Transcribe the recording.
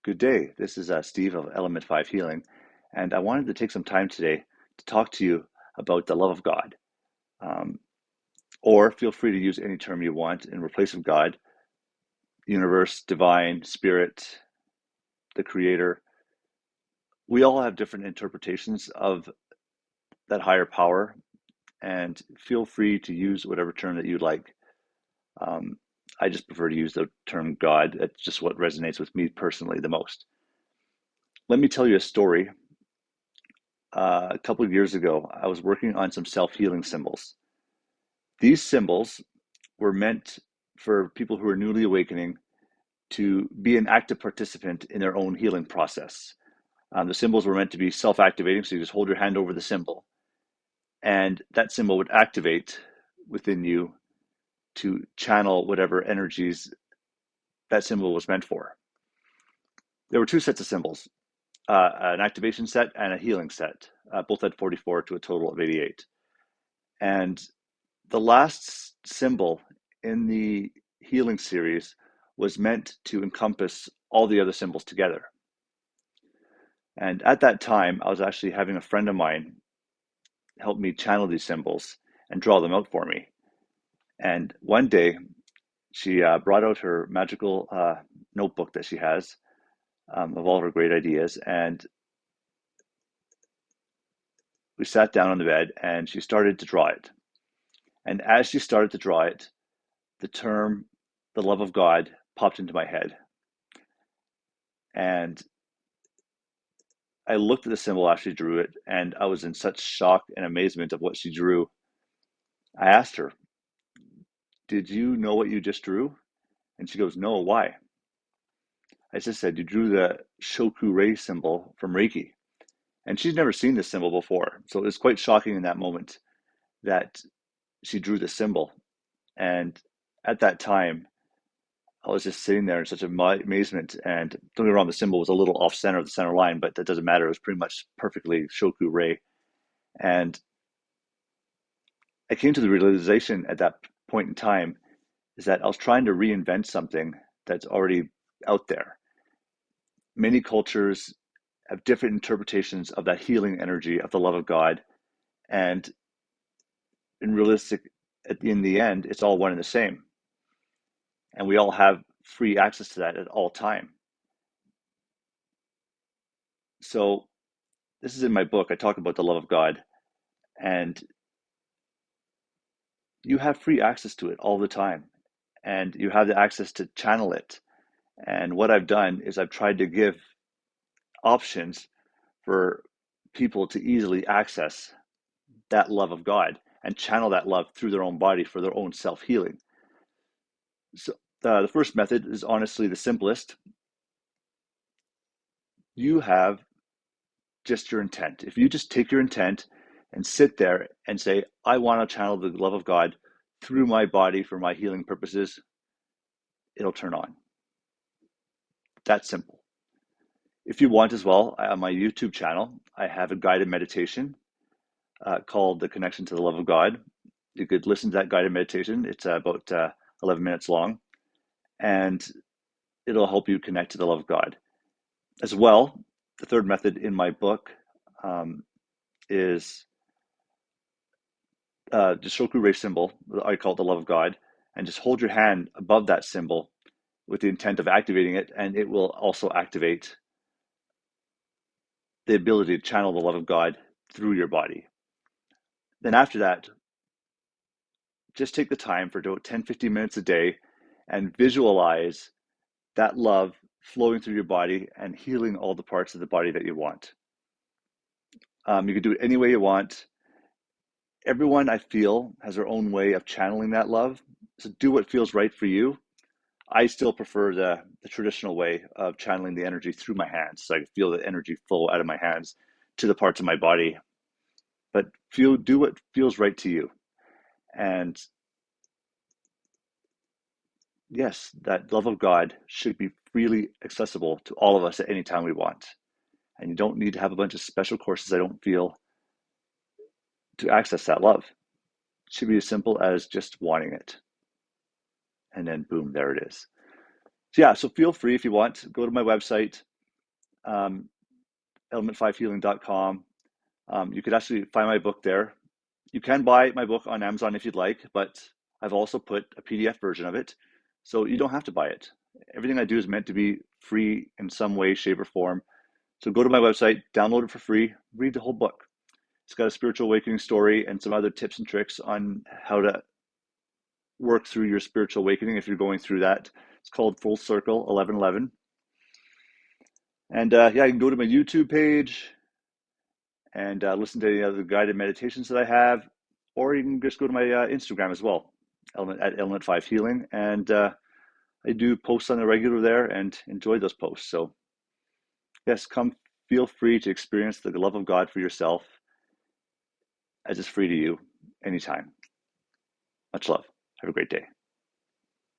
Good day. This is Steve of Element 5 Healing, and I wanted to take some time today to talk to you about the love of God. Um, or feel free to use any term you want in replace of God, universe, divine, spirit, the creator. We all have different interpretations of that higher power, and feel free to use whatever term that you like. Um, I just prefer to use the term God. That's just what resonates with me personally the most. Let me tell you a story. A couple of years ago, I was working on some self-healing symbols. These symbols were meant for people who are newly awakening to be an active participant in their own healing process. The symbols were meant to be self-activating, so you just hold your hand over the symbol, and that symbol would activate within you to channel whatever energies that symbol was meant for. There were two sets of symbols, an activation set and a healing set. Both had 44 to a total of 88. And the last symbol in the healing series was meant to encompass all the other symbols together. And at that time, I was actually having a friend of mine help me channel these symbols and draw them out for me. And one day, she brought out her magical notebook that she has of all her great ideas. And we sat down on the bed and she started to draw it. And as she started to draw it, the term, the love of God, popped into my head. And I looked at the symbol after she drew it, and I was in such shock and amazement of what she drew. I asked her, "Did you know what you just drew?" And she goes, "No, why?" I just said, "You drew the Shoku Rei symbol from Reiki." And she'd never seen this symbol before. So it was quite shocking in that moment that she drew the symbol. And at that time, I was just sitting there in such amazement. And don't get me wrong, the symbol was a little off center of the center line, but that doesn't matter. It was pretty much perfectly Shoku Rei. And I came to the realization at that point in time is that I was trying to reinvent something that's already out there. Many cultures have different interpretations of that healing energy of the love of God, and in the end, it's all one and the same, and we all have free access to that at all time. So this is in my book. I talk about the love of God, and you have free access to it all the time, and you have the access to channel it. And what I've done is I've tried to give options for people to easily access that love of God and channel that love through their own body for their own self healing. So, the first method is honestly the simplest. You have just your intent. If you just take your intent and sit there and say, I want to channel the love of God through my body for my healing purposes, it'll turn on. That's simple. If you want as well, on my YouTube channel, I have a guided meditation called The Connection to the Love of God. You could listen to that guided meditation. It's about 11 minutes long, and it'll help you connect to the love of God. As well, the third method in my book is the Shoku Rei symbol. I call it the love of God, and just hold your hand above that symbol with the intent of activating it, and it will also activate the ability to channel the love of God through your body. Then after that, just take the time for about 10-15 minutes a day and visualize that love flowing through your body and healing all the parts of the body that you want. You can do it any way you want. Everyone, I feel, has their own way of channeling that love. So do what feels right for you. I still prefer the traditional way of channeling the energy through my hands. So I feel the energy flow out of my hands to the parts of my body. But do what feels right to you. And yes, that love of God should be freely accessible to all of us at any time we want. And you don't need to have a bunch of special courses, I don't feel, to access that love. It should be as simple as just wanting it. And then boom, there it is. So yeah, so feel free if you want, go to my website, um, element5healing.com. You could actually find my book there. You can buy my book on Amazon if you'd like, but I've also put a PDF version of it, so you don't have to buy it. Everything I do is meant to be free in some way, shape, or form. So go to my website, download it for free, read the whole book. It's got a spiritual awakening story and some other tips and tricks on how to work through your spiritual awakening if you're going through that. It's called Full Circle 1111. And yeah, you can go to my YouTube page and listen to any other guided meditations that I have, or you can just go to my Instagram as well, at Element5Healing. And I do posts on the regular there and enjoy those posts. So yes, come feel free to experience the love of God for yourself as it's free to you anytime. Much love. Have a great day.